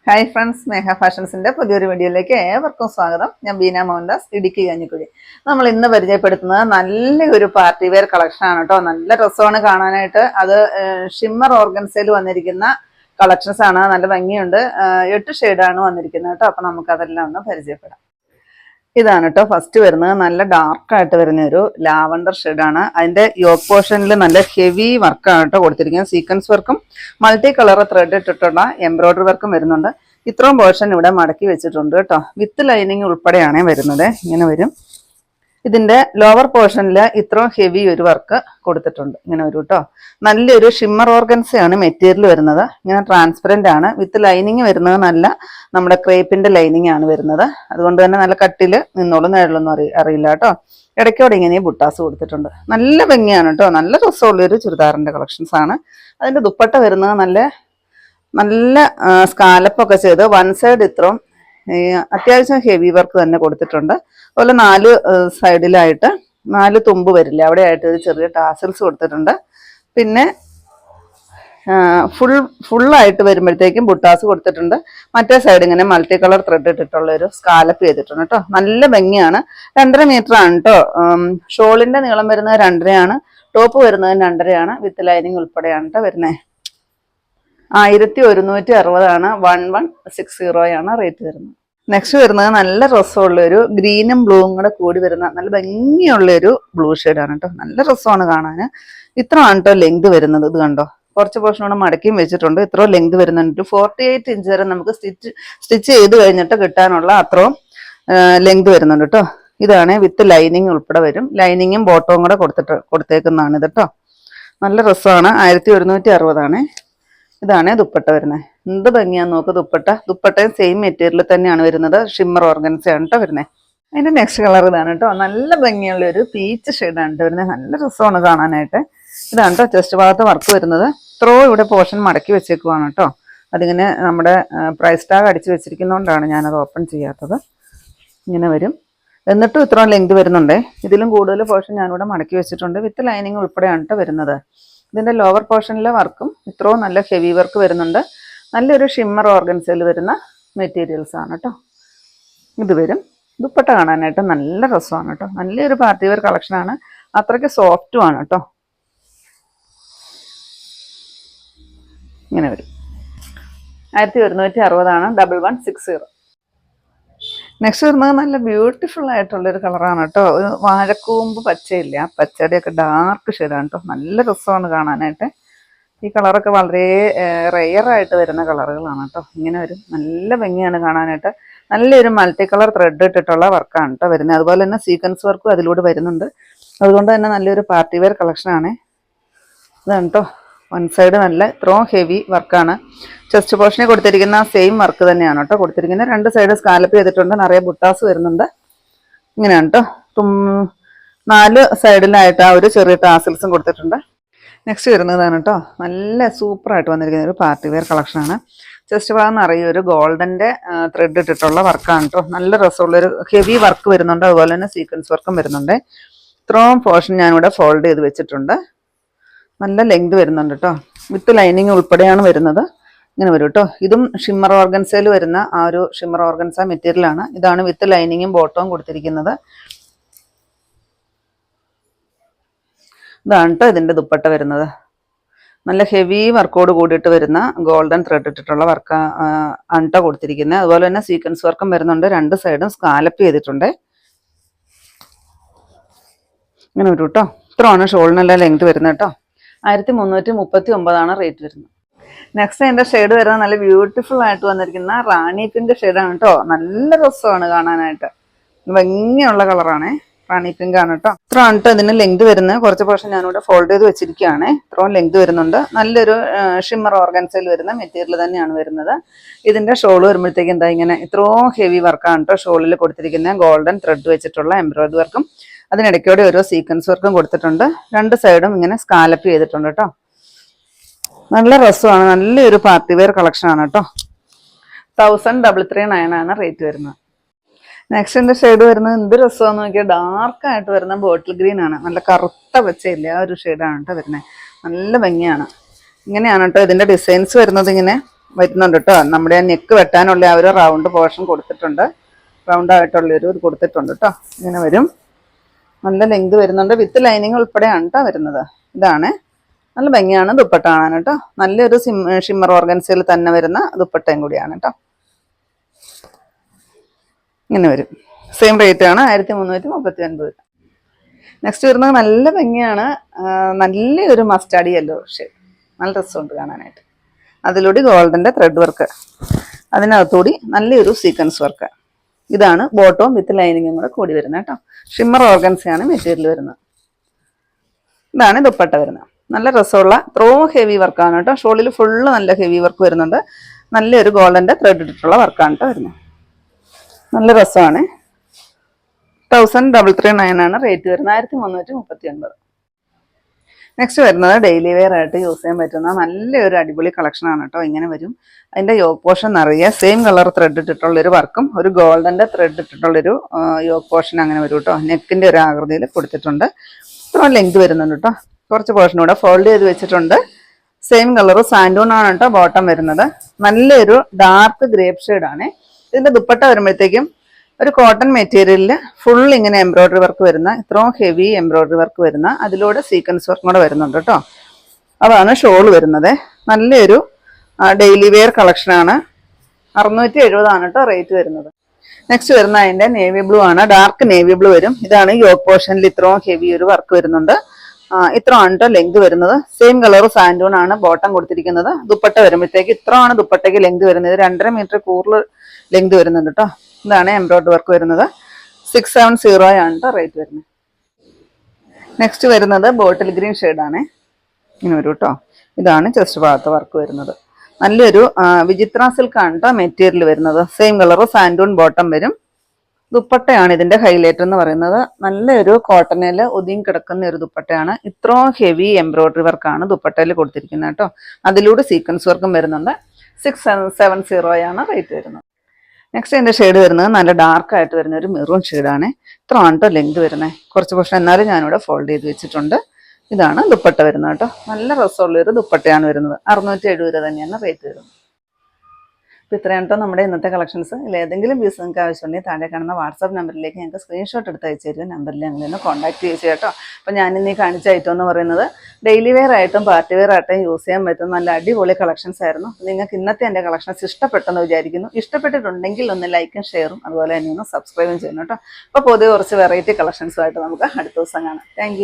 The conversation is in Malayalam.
ഹായ് ഫ്രണ്ട്സ്, സ്നേഹ ഫാഷൻസിന്റെ പുതിയൊരു വീഡിയോയിലേക്ക് ഏവർക്കും സ്വാഗതം. ഞാൻ ബീന മോഹൻദാസ്, ഇടുക്കി കഞ്ഞിക്കുഴി. നമ്മൾ ഇന്ന് പരിചയപ്പെടുത്തുന്നത് നല്ലൊരു പാർട്ടി വെയർ കളക്ഷൻ ആണ് കേട്ടോ. നല്ല രസമാണ് കാണാനായിട്ട്. അത് ഷിമ്മർ ഓർഗൻസയിൽ വന്നിരിക്കുന്ന കളക്ഷൻസ് ആണ്. നല്ല ഭംഗിയുണ്ട്. 8 ഷെയ്ഡാണ് വന്നിരിക്കുന്നത് കേട്ടോ. അപ്പൊ നമുക്ക് അതെല്ലാം ഒന്ന് പരിചയപ്പെടാം. ഇതാണ് കേട്ടോ ഫസ്റ്റ് വരുന്നത്. നല്ല ഡാർക്ക് ആയിട്ട് വരുന്ന ഒരു ലാവണ്ടർ ഷെയ്ഡാണ്. അതിന്റെ യോക്ക് പോർഷനിൽ നല്ല ഹെവി വർക്കാണ് കേട്ടോ കൊടുത്തിരിക്കുന്നത്. സീക്വൻസ് വർക്കും മൾട്ടി കളർ ത്രെഡ് ഇട്ടിട്ടുള്ള എംബ്രോയിഡറി വർക്കും വരുന്നുണ്ട്. ഇത്രയും പോർഷൻ ഇവിടെ മടക്കി വെച്ചിട്ടുണ്ട് കേട്ടോ. വിത്ത് ലൈനിങ് ഉൾപ്പെടെയാണ് വരുന്നത്. ഇങ്ങനെ വരും. ഇതിന്റെ ലോവർ പോർഷനിൽ ഇത്രയും ഹെവി ഒരു വർക്ക് കൊടുത്തിട്ടുണ്ട്. ഇങ്ങനെ വരും കേട്ടോ. നല്ലൊരു ഷിമ്മർ ഓർഗൻസയാണ് മെറ്റീരിയൽ വരുന്നത്. ഇങ്ങനെ ട്രാൻസ്പെറന്റ് ആണ്. വിത്ത് ലൈനിങ് വരുന്നത് നല്ല നമ്മുടെ ക്രേപ്പിന്റെ ലൈനിങ് ആണ് വരുന്നത്. അതുകൊണ്ട് തന്നെ നല്ല കട്ടില് നിന്നോളും നേരിലൊന്നും അറിയില്ല കേട്ടോ. ഇടയ്ക്കോടെ ഇങ്ങനെ ബുട്ടാസ് കൊടുത്തിട്ടുണ്ട്. നല്ല ഭംഗിയാണ് കേട്ടോ. നല്ല രസമുള്ളൊരു ചുരിദാറിന്റെ കളക്ഷൻസ് ആണ്. അതിന്റെ ദുപ്പട്ട വരുന്നത് നല്ല സ്കാലപ്പൊക്കെ ചെയ്ത് വൺ സൈഡ് ഇത്രയും അത്യാവശ്യം ഹെവി വർക്ക് തന്നെ കൊടുത്തിട്ടുണ്ട്. അതുപോലെ 4 സൈഡിലായിട്ട് 4 തുമ്പ് വരില്ല, അവിടെ ആയിട്ട് ഒരു ചെറിയ ടാസൽസ് കൊടുത്തിട്ടുണ്ട്. പിന്നെ ഫുള്ളായിട്ട് വരുമ്പോഴത്തേക്കും ബുട്ടാസ് കൊടുത്തിട്ടുണ്ട്. മറ്റേ സൈഡ് ഇങ്ങനെ മൾട്ടി കളർ ത്രെഡ് ഇട്ടിട്ടുള്ള ഒരു സ്കാലപ്പ് ചെയ്തിട്ടുണ്ട് കേട്ടോ. നല്ല ഭംഗിയാണ്. 2.5 മീറ്റർ ആണ് കേട്ടോ. ഷോളിന്റെ നീളം വരുന്നത് 2.5 ആണ്. ടോപ്പ് വരുന്നത് 2.5 ആണ്. വിത്ത് ലൈനിങ് ഉൾപ്പെടെയാണ് കേട്ടോ വരുന്നത്. 1160 ആണ്. 1160 ആണ് റേറ്റ് വരുന്നത്. നെക്സ്റ്റ് വരുന്നത് നല്ല രസമുള്ള ഒരു ഗ്രീനും ബ്ലൂവും കൂടെ കൂടി വരുന്ന നല്ല ഭംഗിയുള്ള ഒരു ബ്ലൂ ഷെയ്ഡാണ് കേട്ടോ. നല്ല രസമാണ് കാണാൻ. ഇത്രയാണ് കേട്ടോ ലെങ്ത് വരുന്നത്. ഇത് കണ്ടോ, കുറച്ച് പോർഷൻ കൂടെ മടക്കിയും വെച്ചിട്ടുണ്ട്. ഇത്രയും ലെങ്ത് വരുന്നുണ്ട്. 48 ഇഞ്ച് വരെ നമുക്ക് സ്റ്റിച്ച് ചെയ്ത് കഴിഞ്ഞിട്ട് കിട്ടാനുള്ള അത്രയും ലെങ്ത് വരുന്നുണ്ട് കേട്ടോ. ഇതാണ് വിത്ത് ലൈനിങ് ഉൾപ്പെടെ വരും. ലൈനിങ്ങും ബോട്ടവും കൂടെ കൊടുത്തേക്കുന്നതാണ് ഇത് കേട്ടോ. നല്ല രസമാണ്. 1160 ആണ്. ഇതാണ് ദുപ്പട്ട വരുന്നത്. എന്ത് ഭംഗിയാന്ന് നോക്ക് ദുപ്പട്ടയും സെയിം മെറ്റീരിയൽ തന്നെയാണ് വരുന്നത്. ഷിമ്മർ ഓർഗൻസയാണ് കേട്ടോ വരുന്നത്. അതിന്റെ നെക്സ്റ്റ് കളർ ഇതാണ് കേട്ടോ. നല്ല ഭംഗിയുള്ള ഒരു പീച്ച് ഷെയ്ഡാണ് കേട്ടോ വരുന്നത്. നല്ല രസമാണ് കാണാനായിട്ട്. ഇതാണ് കേട്ടോ ചെസ്റ്റ് ഭാഗത്ത് വർക്ക് വരുന്നത്. ഇത്രയും ഇവിടെ പോർഷൻ മടക്കി വെച്ചേക്കുവാണ് കേട്ടോ. അതിങ്ങനെ നമ്മുടെ പ്രൈസ് ടാഗ് അടിച്ച് വെച്ചിരിക്കുന്നതുകൊണ്ടാണ് ഞാനത് ഓപ്പൺ ചെയ്യാത്തത്. ഇങ്ങനെ വരും. എന്നിട്ടും ഇത്രയും ലെങ്ത് വരുന്നുണ്ടേ. ഇതിലും കൂടുതൽ പോർഷൻ ഞാനിവിടെ മടക്കി വെച്ചിട്ടുണ്ട്. വിത്ത് ലൈനിങ് ഉൾപ്പെടെയാണ് കേട്ടോ വരുന്നത്. ഇതിന്റെ ലോവർ പോർഷനിലെ വർക്കും ഇത്രയും നല്ല ഹെവി വർക്ക് വരുന്നുണ്ട്. നല്ലൊരു ഷിമ്മർ ഓർഗൻസയിൽ വരുന്ന മെറ്റീരിയൽസ് ആണ് കേട്ടോ. ഇത് വരും. ദുപ്പട്ട കാണാനായിട്ട് നല്ല രസമാണ് കേട്ടോ. നല്ലൊരു പാർട്ടി വെയർ കളക്ഷനാണ്. അത്രയ്ക്ക് സോഫ്റ്റും ആണ് കേട്ടോ. ഇങ്ങനെ വരും. 1160 ആണ്. 1160. നെക്സ്റ്റ് വരുന്നത് നല്ല ബ്യൂട്ടിഫുൾ ആയിട്ടുള്ളൊരു കളറാണ് കേട്ടോ. ഒരു വാഴക്കൂമ്പ് പച്ചയില്ല, ആ പച്ചയുടെയൊക്കെ ഡാർക്ക് ഷെയ്ഡാണ് കേട്ടോ. നല്ല രസമാണ് കാണാനായിട്ട്. ഈ കളറൊക്കെ വളരെ റെയറായിട്ട് വരുന്ന കളറുകളാണ് കേട്ടോ. ഇങ്ങനെ വരും. നല്ല ഭംഗിയാണ് കാണാനായിട്ട്. നല്ലൊരു മൾട്ടി കളർ ത്രെഡ് ഇട്ടിട്ടുള്ള വർക്കാണ് കേട്ടോ വരുന്നത്. അതുപോലെ തന്നെ സീക്വൻസ് വർക്കും അതിലൂടെ വരുന്നുണ്ട്. അതുകൊണ്ട് തന്നെ നല്ലൊരു പാർട്ടി വെയർ കളക്ഷനാണ്. ഇതാണ് കേട്ടോ. വൺ സൈഡ് നല്ല ഇത്രയും ഹെവി വർക്കാണ്. ചെസ്റ്റ് പോർഷനെ കൊടുത്തിരിക്കുന്ന സെയിം വർക്ക് തന്നെയാണ് കേട്ടോ കൊടുത്തിരിക്കുന്നത്. 2 സൈഡ് സ്കാലപ്പ് ചെയ്തിട്ടുണ്ട്. നിറയെ ബുട്ടാസ് വരുന്നുണ്ട്. ഇങ്ങനെയാണ് കേട്ടോ. 4 സൈഡിലായിട്ട് ആ ഒരു ചെറിയ ടാസൽസും കൊടുത്തിട്ടുണ്ട്. നെക്സ്റ്റ് വരുന്നതാണ് കേട്ടോ. നല്ല സൂപ്പറായിട്ട് വന്നിരിക്കുന്ന ഒരു പാർട്ടി വെയർ കളക്ഷനാണ്. ചെസ്റ്റ് ഭാഗം നിറയെ ഒരു ഗോൾഡന്റെ ത്രെഡ് ഇട്ടിട്ടുള്ള വർക്കാണ് കേട്ടോ. നല്ല രസമുള്ളൊരു ഹെവി വർക്ക് വരുന്നുണ്ട്. അതുപോലെ തന്നെ സീക്വൻസ് വർക്കും വരുന്നുണ്ട്. ഇത്രയും പോർഷൻ ഞാനിവിടെ ഫോൾഡ് ചെയ്ത് വെച്ചിട്ടുണ്ട്. നല്ല ലെങ്ത് വരുന്നുണ്ട് കേട്ടോ. വിത്ത് ലൈനിങ് ഉൾപ്പെടെയാണ് വരുന്നത്. ഇങ്ങനെ വരും കേട്ടോ. ഇതും ഷിമ്മർ ഓർഗൻസയിൽ വരുന്ന ആ ഒരു ഷിമ്മർ ഓർഗൻസ മെറ്റീരിയലാണ്. ഇതാണ് വിത്ത് ലൈനിങ്ങും ബോട്ടവും കൊടുത്തിരിക്കുന്നത്. ഇതാണ് കേട്ടോ ഇതിന്റെ ദുപ്പട്ട വരുന്നത്. നല്ല ഹെവി വർക്കോട് കൂടിയിട്ട് വരുന്ന ഗോൾഡൻ ത്രെഡ് ഇട്ടിട്ടുള്ള വർക്ക് ആണ് കേട്ടോ കൊടുത്തിരിക്കുന്നത്. അതുപോലെ തന്നെ സീക്വൻസ് വർക്കും വരുന്നുണ്ട്. 2 സൈഡും സ്കാലപ്പ് ചെയ്തിട്ടുണ്ട്. ഇങ്ങനെ വരും കേട്ടോ. ഇത്രയാണ് ഷോളിനെല്ലാം ലെങ്ത് വരുന്നത് കേട്ടോ. 1339 ആണ് റേറ്റ് വരുന്നത്. നെക്സ്റ്റ് അതിന്റെ ഷെയ്ഡ് വരുന്നത് നല്ല ബ്യൂട്ടിഫുൾ ആയിട്ട് വന്നിരിക്കുന്ന റാണി പിങ്ക് ഷെയ്ഡാണ് കേട്ടോ. നല്ല രസമാണ് കാണാനായിട്ട്. ഭംഗിയുള്ള കളറാണ്. റാണി പിങ്ക് ആണ് കേട്ടോ. ഇത്രയാണ് കേട്ടോ ഇതിന് ലെങ്ത് വരുന്നത്. കുറച്ച് പോർഷൻ ഞാനിവിടെ ഫോൾഡ് ചെയ്ത് വെച്ചിരിക്കുകയാണ്. ഇത്രയും ലെങ്ത് വരുന്നുണ്ട്. നല്ലൊരു ഷിമ്മർ ഓർഗൻസയിൽ വരുന്ന മെറ്റീരിയൽ തന്നെയാണ് വരുന്നത്. ഇതിന്റെ ഷോൾ വരുമ്പോഴത്തേക്ക് എന്താ ഇങ്ങനെ ഇത്രയും ഹെവി വർക്കാണ് കേട്ടോ ഷോളിൽ കൊടുത്തിരിക്കുന്നത്. ഗോൾഡൻ ത്രെഡ് വെച്ചിട്ടുള്ള എംബ്രോയിഡറി വർക്കും അതിനിടയ്ക്കോടെ ഓരോ സീക്വൻസ് വർക്കും കൊടുത്തിട്ടുണ്ട്. 2 സൈഡും ഇങ്ങനെ സ്കാലപ്പ് ചെയ്തിട്ടുണ്ട് കേട്ടോ. നല്ല രസമാണ്. നല്ലൊരു പാർട്ടി വെയർ കളക്ഷനാണ് കേട്ടോ. 1339 ആണ് റേറ്റ് വരുന്നത്. നെക്സ്റ്റ് ഷെയ്ഡ് വരുന്നത് എന്ത് രസമാണെന്ന് നോക്കിയാൽ ഡാർക്കായിട്ട് വരുന്ന ബോട്ടിൽ ഗ്രീൻ ആണ്. നല്ല കറുത്ത പച്ചയില്ല ആ ഒരു ഷെയ്ഡാണ് കേട്ടോ വരുന്നത്. നല്ല ഭംഗിയാണ്. ഇങ്ങനെയാണ് കേട്ടോ ഇതിന്റെ ഡിസൈൻസ് വരുന്നത്. ഇങ്ങനെ വരുന്നുണ്ട് കേട്ടോ. നമ്മുടെ ആ നെക്ക് വെട്ടാനുള്ള ആ ഒരു റൗണ്ട് പോർഷൻ കൊടുത്തിട്ടുണ്ട്, റൗണ്ട് ആയിട്ടുള്ളൊരു ഇത് കൊടുത്തിട്ടുണ്ട് കേട്ടോ. ഇങ്ങനെ വരും, നല്ല ലെങ്ത് വരുന്നുണ്ട്, വിത്ത് ലൈനിങ് ഉൾപ്പെടെയാണ് കേട്ടോ വരുന്നത്. ഇതാണ്, നല്ല ഭംഗിയാണ് ദുപ്പട്ട കാണാൻ കേട്ടോ. നല്ലൊരു ഷിമ്മർ ഓർഗൻസിൽ തന്നെ വരുന്ന ദുപ്പട്ടയും കൂടിയാണ് കേട്ടോ. ഇങ്ങനെ വരും, സെയിം റേറ്റ് ആണ് 1339. നെക്സ്റ്റ് വരുന്നത് നല്ല ഭംഗിയാണ്, നല്ലൊരു മസ്റ്റാർഡ് യെല്ലോ ഷെയ്ഡ്, നല്ല രസമുണ്ട് കാണാനായിട്ട്. അതിലൂടെ ഗോൾഡൻ്റെ ത്രെഡ് വർക്ക്, അതിനകത്തൂടി നല്ലൊരു സീക്വൻസ് വർക്ക്. ഇതാണ് ബോട്ടവും വിത്ത് ലൈനിങ്ങും കൂടെ കൂടി വരുന്നത് കേട്ടോ. ഷിമ്മർ ഓർഗൻസയാണ് മെറ്റീരിയൽ വരുന്നത്. ഇതാണ് ദുപ്പട്ട വരുന്നത്. നല്ല രസമുള്ള ഇത്രയും ഹെവി വർക്കാണ് കേട്ടോ. ഷോളിൽ ഫുള്ള് നല്ല ഹെവി വർക്ക് വരുന്നുണ്ട്. നല്ലൊരു ഗോൾഡൻ്റെ ത്രെഡ് ഇട്ടിട്ടുള്ള വർക്കാണ് കേട്ടോ വരുന്നത്. നല്ല രസമാണ്. 1339 ആണ് റേറ്റ് വരുന്നത്, 1339. നെക്സ്റ്റ് വരുന്നത് ഡെയിലി വെയർ ആയിട്ട് യൂസ് ചെയ്യാൻ പറ്റുന്ന നല്ലൊരു അടിപൊളി കളക്ഷനാണ് കേട്ടോ. ഇങ്ങനെ വരും, അതിൻ്റെ യോക്ക് പോർഷൻ നിറയെ സെയിം കളർ ത്രെഡ് ഇട്ടിട്ടുള്ളൊരു വർക്കും ഒരു ഗോൾഡൻ്റെ ത്രെഡ് ഇട്ടിട്ടുള്ളൊരു യോക്ക് പോർഷൻ അങ്ങനെ വരും കേട്ടോ. നെക്കിൻ്റെ ഒരു ആകൃതിയിൽ കൊടുത്തിട്ടുണ്ട്. ഇത്ര ലെങ്ത് വരുന്നുണ്ട് കേട്ടോ. കുറച്ച് പോർഷനൂടെ ഫോൾഡ് ചെയ്ത് വെച്ചിട്ടുണ്ട്. സെയിം കളർ സാൻഡൂൺ ആണ് കേട്ടോ ബോട്ടം വരുന്നത്. നല്ലൊരു ഡാർക്ക് ഗ്രേപ്പ് ഷെയ്ഡാണ്. ഇതിൻ്റെ ദുപ്പട്ട വരുമ്പോഴത്തേക്കും ഒരു കോട്ടൺ മെറ്റീരിയലിൽ ഫുൾ ഇങ്ങനെ എംബ്രോയ്ഡറി വർക്ക് വരുന്ന, ഇത്രയും ഹെവി എംബ്രോയ്ഡറി വർക്ക് വരുന്ന, അതിലൂടെ സീക്വൻസ് വർക്കും കൂടെ വരുന്നുണ്ട് കേട്ടോ. അതാണ് ഷോൾ വരുന്നത്. നല്ലൊരു ഡെയിലി വെയർ കളക്ഷനാണ്. 670 കേട്ടോ റേറ്റ് വരുന്നത്. നെക്സ്റ്റ് വരുന്ന അതിൻ്റെ നേവി ബ്ലൂ ആണ്, ഡാർക്ക് നേവി ബ്ലൂ വരും. ഇതാണ് യോക്ക് പോർഷനിൽ ഇത്രയും ഹെവി ഒരു വർക്ക് വരുന്നുണ്ട്. ഇത്രയാണ് കേട്ടോ ലെങ്ത് വരുന്നത്. സെയിം കളർ സാൻഡൂൺ ആണ് ബോട്ടം കൊടുത്തിരിക്കുന്നത്. ദുപ്പട്ട വരുമ്പോഴത്തേക്ക് ഇത്രയാണ് ദുപ്പട്ടയ്ക്ക് ലെങ്ത് വരുന്നത്. 2.5 മീറ്റർ കൂടുതൽ ലെങ്ത് വരുന്നുണ്ട് കേട്ടോ. ഇതാണ് എംബ്രോയ്ഡറി വർക്ക് വരുന്നത്. 670 ആണ് കേട്ടോ റേറ്റ് വരുന്നത്. നെക്സ്റ്റ് വരുന്നത് ബോട്ടിൽ ഗ്രീൻ ഷെയ്ഡാണ്. ഇങ്ങനെ വരും കേട്ടോ. ഇതാണ് ചെസ്റ്റ് ഭാഗത്ത് വർക്ക് വരുന്നത്. നല്ലൊരു വിചിത്ര സിൽക്കാണ് കേട്ടോ മെറ്റീരിയൽ വരുന്നത്. സെയിം കളർ സാൻഡൂൺ ബോട്ടം വരും. ദുപ്പട്ടയാണ് ഇതിന്റെ ഹൈലൈറ്റ് എന്ന് പറയുന്നത്. നല്ലൊരു കോട്ടണിൽ ഒതുങ്ങി കിടക്കുന്ന ഒരു ദുപ്പട്ടയാണ്. ഇത്രയും ഹെവി എംബ്രോയ്ഡറി വർക്കാണ് ദുപ്പട്ടയിൽ കൊടുത്തിരിക്കുന്നത് കേട്ടോ. അതിലൂടെ സീക്വൻസ് വർക്കും വരുന്നുണ്ട്. 670 ആണ് റേറ്റ് വരുന്നത്. നെക്സ്റ്റ് എൻ്റെ ഷെയ്ഡ് വരുന്നത് നല്ല ഡാർക്ക് ആയിട്ട് വരുന്ന ഒരു മെറൂൺ ഷെയ്ഡാണ്. ഇത്രയാണ് കേട്ടോ ലെങ്ത് വരുന്നത്. കുറച്ച് പോർഷൻ എന്നാലും ഞാനിവിടെ ഫോൾഡ് ചെയ്ത് വെച്ചിട്ടുണ്ട്. ഇതാണ് ദുപ്പട്ട വരുന്നത് കേട്ടോ. നല്ല രസമുള്ളൊരു ദുപ്പട്ടയാണ് വരുന്നത്. 670 തന്നെയാണ് റേറ്റ് വരുന്നത്. അപ്പോൾ ഇത്രയാണ് കേട്ടോ നമ്മുടെ ഇന്നത്തെ കളക്ഷൻസ്. ഏതെങ്കിലും പീസ് നിങ്ങൾക്ക് ആവശ്യമുണ്ടെങ്കിൽ താഴെ കാണുന്ന വാട്സാപ്പ് നമ്പറിലേക്ക് ഞങ്ങൾക്ക് സ്ക്രീൻഷോട്ട് എടുത്ത് അയച്ചു തരുക. നമ്പറിൽ ഞങ്ങൾ ഒന്ന് കോൺടാക്ട് ചെയ്യുക കേട്ടോ. അപ്പോൾ ഞാനിന്ന് ഈ കാണിച്ച ഐറ്റം എന്ന് പറയുന്നത് ഡെയിലി വെയർ ആയിട്ടും പാർട്ടി വെയർ ആയിട്ടും യൂസ് ചെയ്യാൻ പറ്റുന്ന നല്ല അടിപൊളി കളക്ഷൻസ് ആയിരുന്നു. നിങ്ങൾക്ക് ഇന്നത്തെ എൻ്റെ കളക്ഷൻസ് ഇഷ്ടപ്പെട്ടെന്ന് വിചാരിക്കുന്നു. ഇഷ്ടപ്പെട്ടിട്ടുണ്ടെങ്കിൽ ഒന്ന് ലൈക്കും ഷെയറും അതുപോലെ തന്നെ ഒന്ന് സബ്സ്ക്രൈബും ചെയ്യണം കേട്ടോ. അപ്പോൾ പൊതുവെ കുറച്ച് വെറൈറ്റി കളക്ഷൻസുമായിട്ട് നമുക്ക് അടുത്ത ദിവസം കാണാം. താങ്ക്